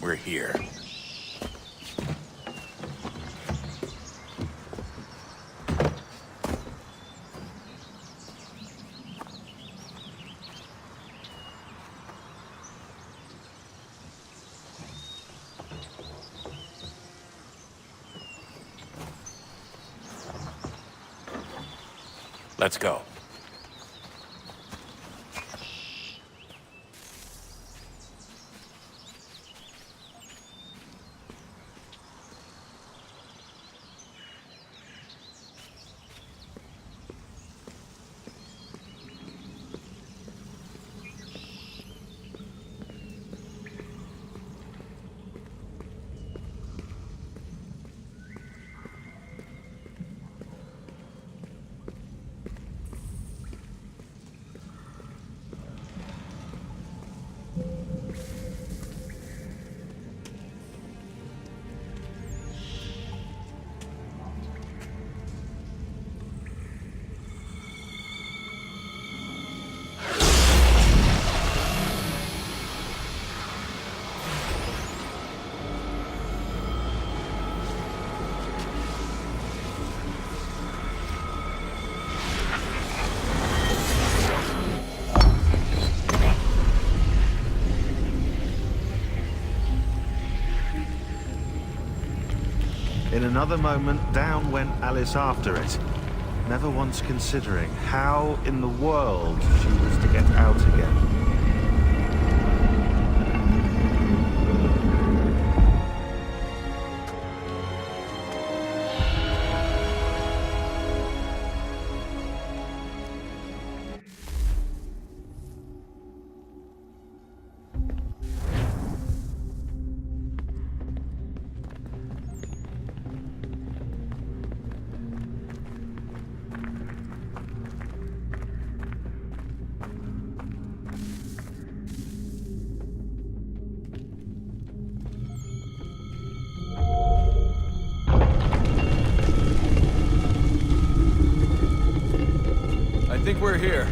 we're here. Let's go. In another moment, down went Alice after it, never once considering how in the world she was to get out again. I think we're here.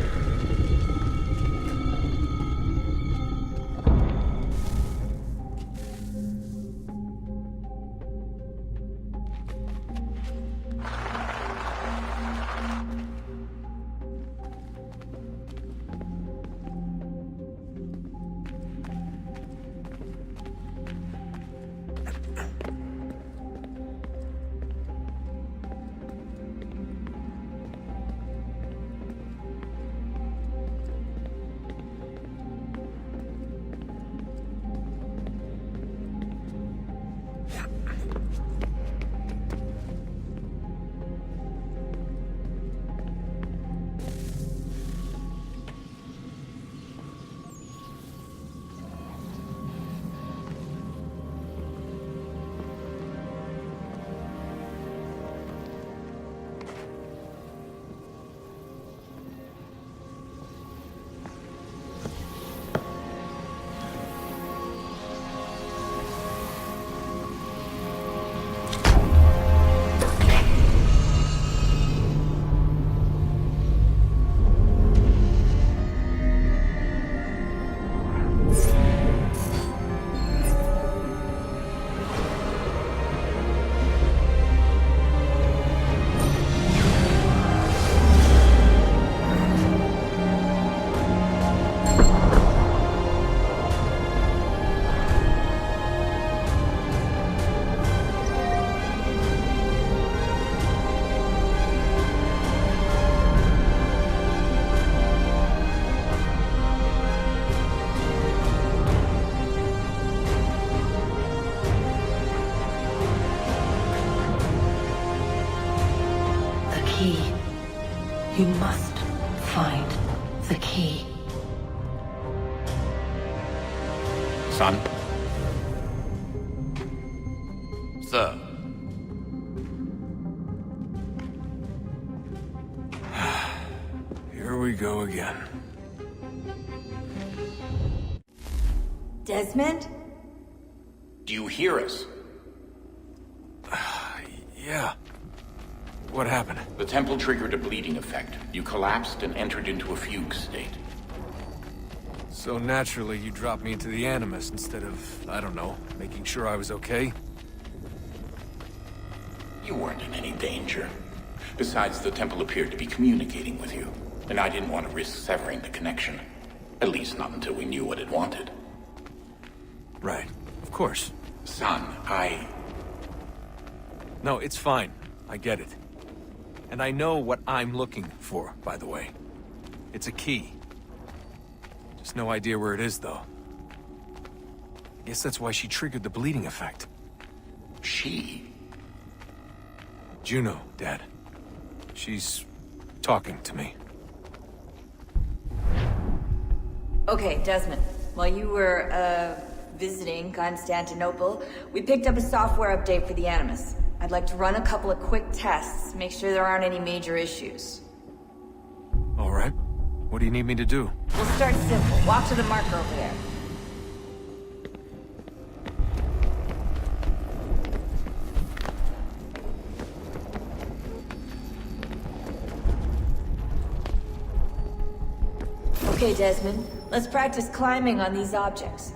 You must find the key. Son? Sir. Here we go again. Desmond? Do you hear us? Yeah. What happened? The temple triggered a bleeding effect. You collapsed and entered into a fugue state. So naturally, you dropped me into the Animus instead of, I don't know, making sure I was okay? You weren't in any danger. Besides, the temple appeared to be communicating with you, and I didn't want to risk severing the connection. At least not until we knew what it wanted. Right. Of course. Son, No, it's fine. I get it. And I know what I'm looking for, by the way. It's a key. Just no idea where it is, though. I guess that's why she triggered the bleeding effect. She? Juno, Dad. She's talking to me. Okay, Desmond. While you were, visiting Constantinople, we picked up a software update for the Animus. I'd like to run a couple of quick tests, make sure there aren't any major issues. All right. What do you need me to do? We'll start simple. Walk to the marker over there. Okay, Desmond. Let's practice climbing on these objects.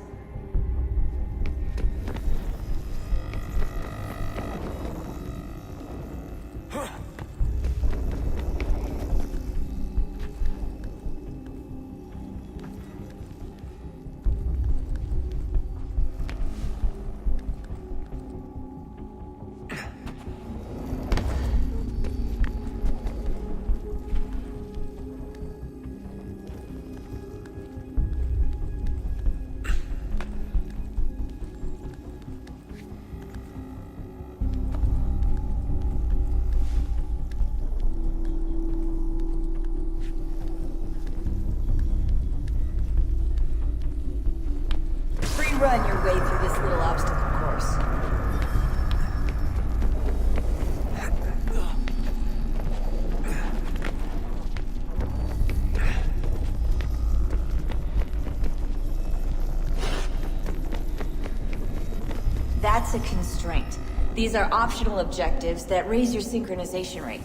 Run your way through this little obstacle course. That's a constraint. These are optional objectives that raise your synchronization rate.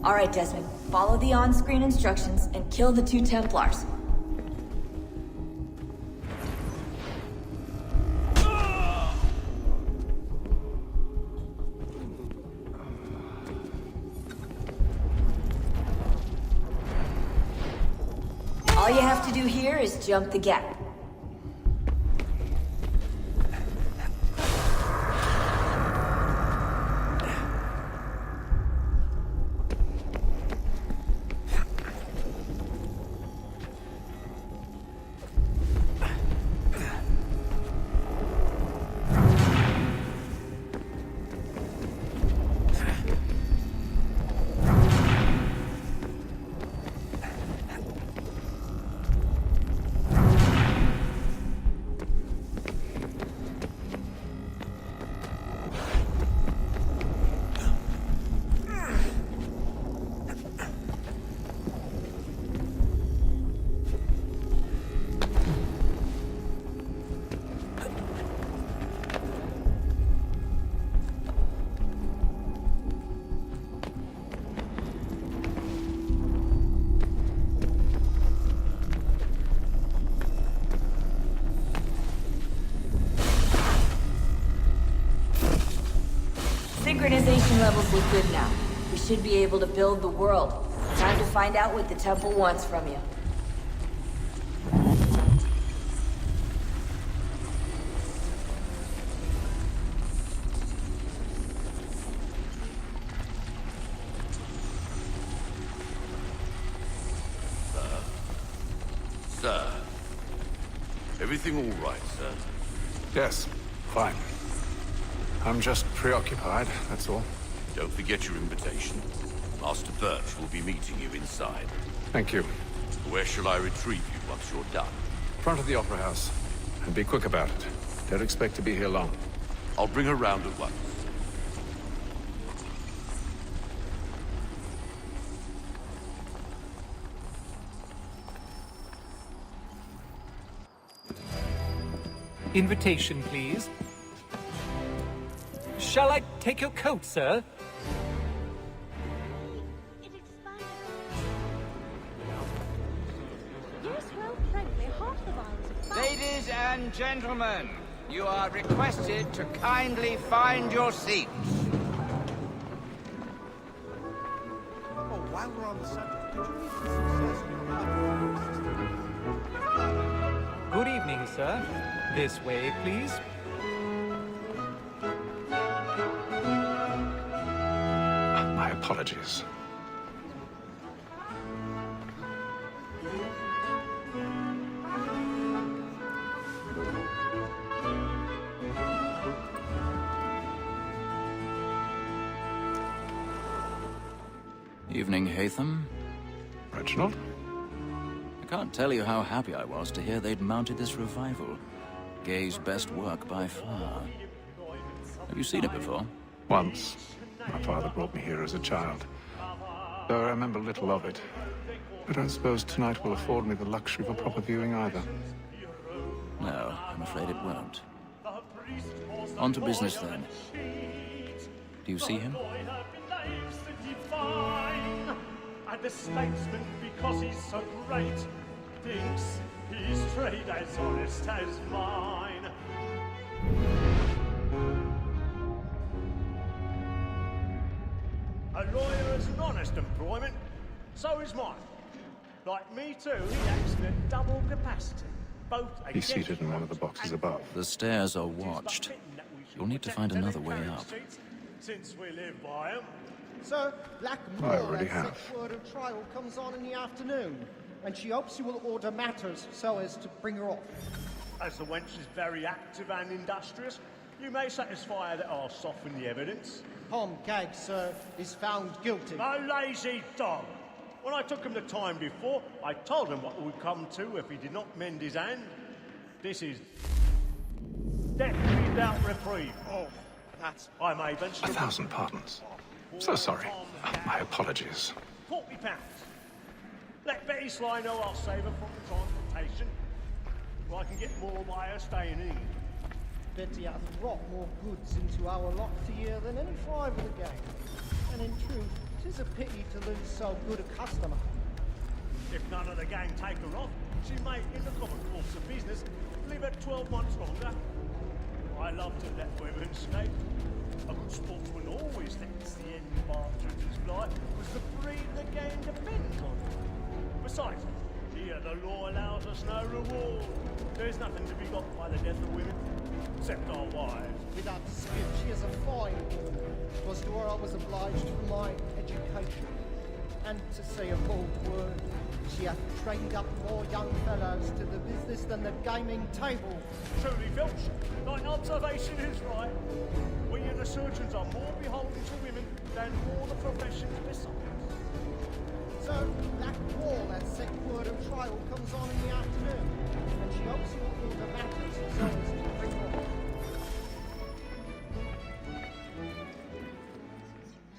All right, Desmond, follow the on-screen instructions and kill the 2 Templars. All you have to do here is jump the gap. Synchronization levels look good now. We should be able to build the world. Time to find out what the temple wants from you. Sir. Everything all right, sir? Yes, fine. I'm just preoccupied, that's all. Don't forget your invitation. Master Birch will be meeting you inside. Thank you. Where shall I retrieve you once you're done? Front of the Opera House. And be quick about it. Don't expect to be here long. I'll bring her round at once. Invitation, please. Shall I take your coat, sir? It expired. Yes, well, frankly, half the and gentlemen, you are requested to kindly find your seats. Oh, while we're on the subject, did you read the success Good evening, sir. This way, please. My apologies. Evening, Hatham. Reginald? I can't tell you how happy I was to hear they'd mounted this revival. Gay's best work by far. Have you seen it before? Once. My father brought me here as a child. Though I remember little of it. I don't suppose tonight will afford me the luxury of a proper viewing either. No, I'm afraid it won't. On to business, then. Do you see him? And the statesman, because he's so great, thinks his trade as honest as mine. A lawyer is an honest employment, so is mine. Like me too, he acts in a double capacity. Both He's seated in one of the boxes above. The stairs are watched. You'll need to find another way up. Since we live by 'em. Sir, Black I already have. word of trial comes on in the afternoon, and she hopes you will order matters so as to bring her off. As the wench is very active and industrious, you may satisfy her that I'll soften the evidence. Tom Gag, sir, is found guilty. A lazy dog! When I took him the time before, I told him what would come to if he did not mend his hand. This is death without reprieve. Oh, that's... I may venture... 1,000 pardons. So sorry. My apologies. £40. Let Betty Sly know I'll save her from transportation. Or I can get more by her staying in. Betty hath brought more goods into our lot a year than any five of the gang. And in truth, 'tis a pity to lose so good a customer. If none of the gang take her off, she may, in the common course of business, live her 12 months longer. I love to let women escape. A good sportsman always thinks the end of Partridge's life was the breed the game depends on. Besides, here the law allows us no reward. There's nothing to be got by the death of women, except our wives. Without dispute, she is a fine woman. 'Twas to her I was obliged for my education. And to say a bold word, she hath trained up more young fellows to the business than the gaming table. Truly, Filch, thy observation is right. We and the surgeons are more beholden to women than all the professions besides. So, Black Wall, that set word of trial comes on in the afternoon, and she hopes you will order matters so as to bring her off.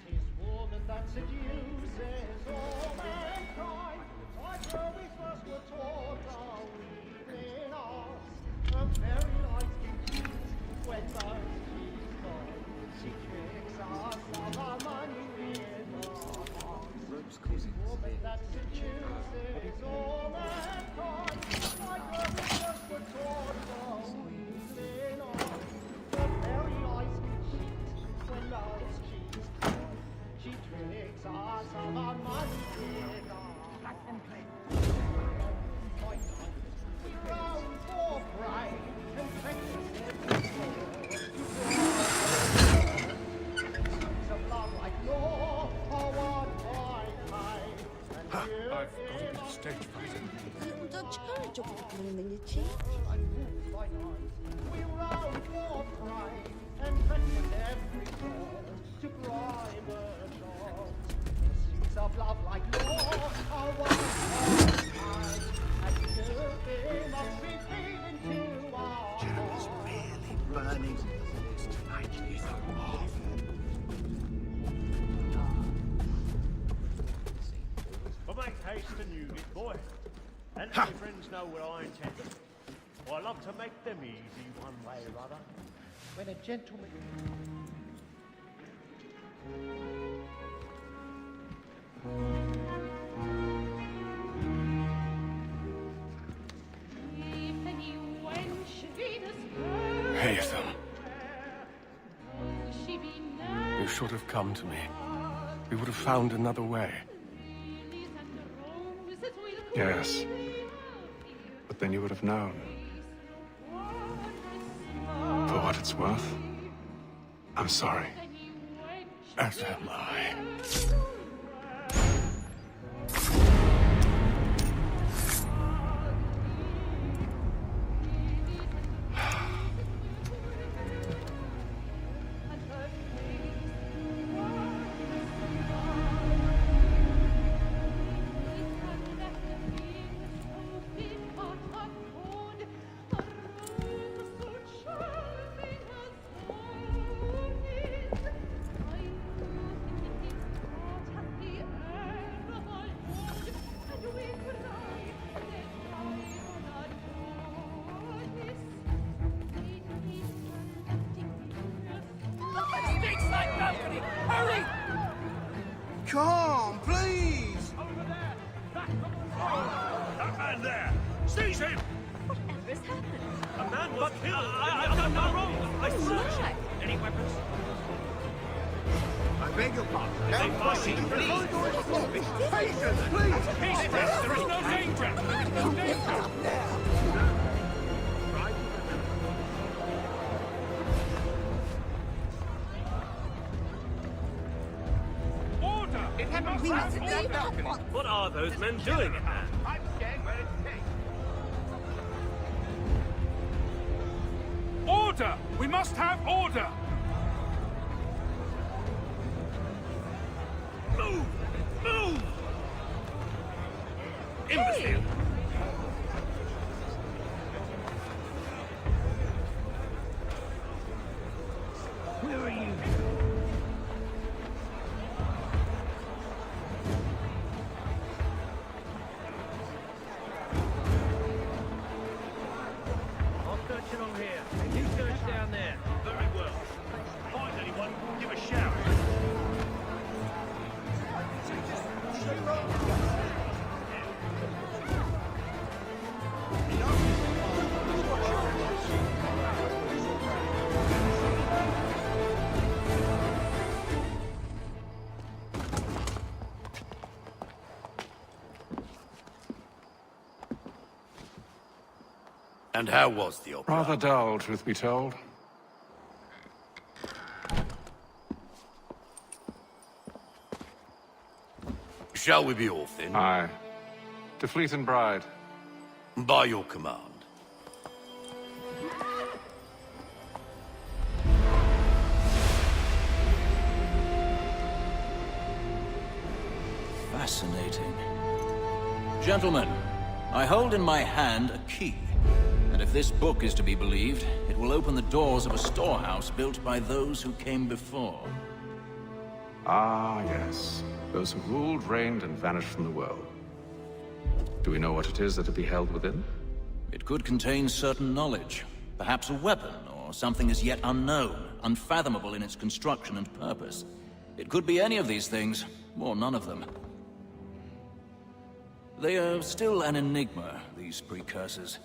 'Tis woman that seduces all mankind, like where we first were taught our weaving arts. Her very light can choose when those she's gone. She tricks us of our money with her hearts. Tis woman that seduces all mankind, like where we first were taught our weaving arts. Her very eyes can cheat when those she's gone. She tricks us of our money with her hearts. We roam for prey and precious every of love like law, or what I and I've got a bit of stage fright. Little Dutch courage will be blooming in your cheek. we roam for prey and precious every word to private shores. Pursuits of love like law, or what I and nothing must be feeding to our Jeremy's really burning. Tonight is off. But make haste and use it, boy. And my friends know what I intend. I love to make them easy one way or other. when a gentleman... If any wench Haytham. You should have come to me. We would have found another way. Yes. But then you would have known. For what it's worth, I'm sorry. As am I. Come, please! That man there! Seize him! Whatever's happened? A man was killed! I've done no wrong! I swear! Any weapons? I beg your pardon. They fight you, please! Patience, please! Peace, there is no danger! There is no danger! Order! It happened fast in that balcony. What are those men doing in there? I'm staying where it's safe. Order! We must have order! Move! Move! Imbecile! Where are you? I'll search along here. You search down there. Very well. Find anyone, give a shout. And how was the opera? Rather dull, truth be told. Shall we be off then? Aye. To Fleet and Bride. By your command. Fascinating. Gentlemen, I hold in my hand a key. And if this book is to be believed, it will open the doors of a storehouse built by those who came before. Ah, yes. Those who ruled, reigned, and vanished from the world. Do we know what it is that will be held within? It could contain certain knowledge. Perhaps a weapon, or something as yet unknown, unfathomable in its construction and purpose. It could be any of these things, or none of them. They are still an enigma, these precursors.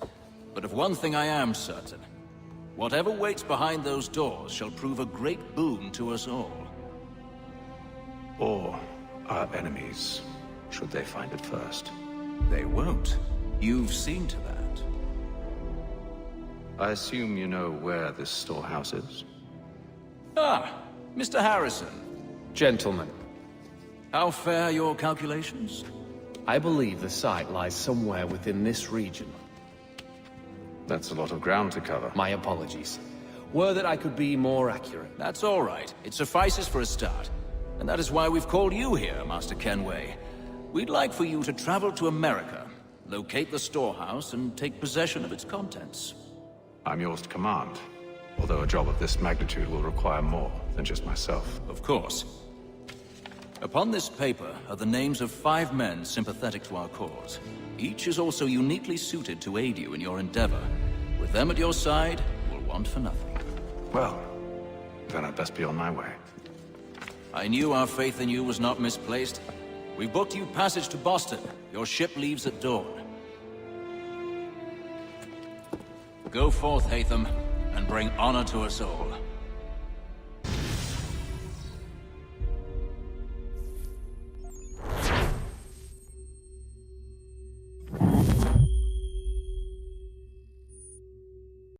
But of one thing I am certain. Whatever waits behind those doors shall prove a great boon to us all. Or our enemies, should they find it first. They won't. You've seen to that. I assume you know where this storehouse is? Ah, Mr. Harrison. Gentlemen, How fare your calculations? I believe the site lies somewhere within this region. That's a lot of ground to cover. My apologies. Were that I could be more accurate. That's all right. It suffices for a start. And that is why we've called you here, Master Kenway. We'd like for you to travel to America, locate the storehouse, and take possession of its contents. I'm yours to command. Although a job of this magnitude will require more than just myself. Of course. Upon this paper are the names of 5 men sympathetic to our cause. Each is also uniquely suited to aid you in your endeavor. With them at your side, we'll want for nothing. Well, then I'd best be on my way. I knew our faith in you was not misplaced. We booked you passage to Boston. Your ship leaves at dawn. Go forth, Haytham, and bring honor to us all.